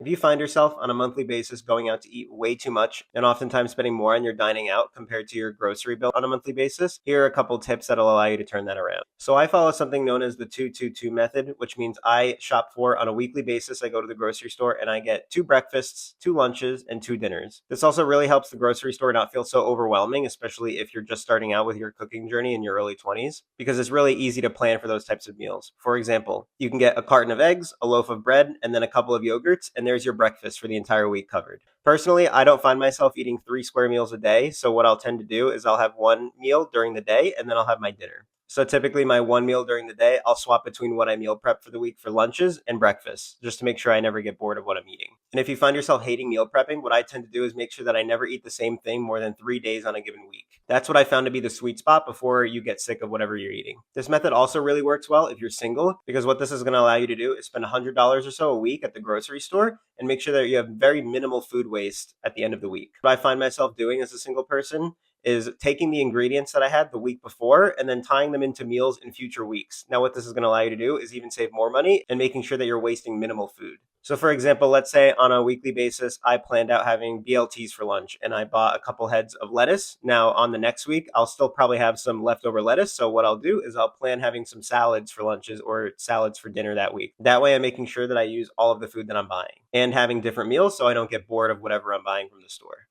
If you find yourself on a monthly basis going out to eat way too much and oftentimes spending more on your dining out compared to your grocery bill on a monthly basis, here are a couple tips that'll allow you to turn that around. So I follow something known as the 222 method, which means I shop for on a weekly basis. I go to the grocery store and I get 2 breakfasts, 2 lunches, and 2 dinners. This also really helps the grocery store not feel so overwhelming, especially if you're just starting out with your cooking journey in your early 20s, because it's really easy to plan for those types of meals. For example, you can get a carton of eggs, a loaf of bread, and then a couple of yogurts, and there's your breakfast for the entire week covered. Personally, I don't find myself eating 3 square meals a day, so what I'll tend to do is I'll have one meal during the day and then I'll have my dinner. So typically, my one meal during the day, I'll swap between what I meal prep for the week for lunches and breakfast, just to make sure I never get bored of what I'm eating. And if you find yourself hating meal prepping, what I tend to do is make sure that I never eat the same thing more than 3 days on a given week. That's what I found to be the sweet spot before you get sick of whatever you're eating. This method also really works well if you're single, because what this is going to allow you to do is spend $100 or so a week at the grocery store and make sure that you have very minimal food waste at the end of the week. What I find myself doing as a single person is taking the ingredients that I had the week before and then tying them into meals in future weeks. Now, what this is going to allow you to do is even save more money and making sure that you're wasting minimal food. So, for example, let's say on a weekly basis, I planned out having BLTs for lunch and I bought a couple heads of lettuce. Now, on the next week, I'll still probably have some leftover lettuce. So, what I'll do is I'll plan having some salads for lunches or salads for dinner that week. That way, I'm making sure that I use all of the food that I'm buying and having different meals so I don't get bored of whatever I'm buying from the store.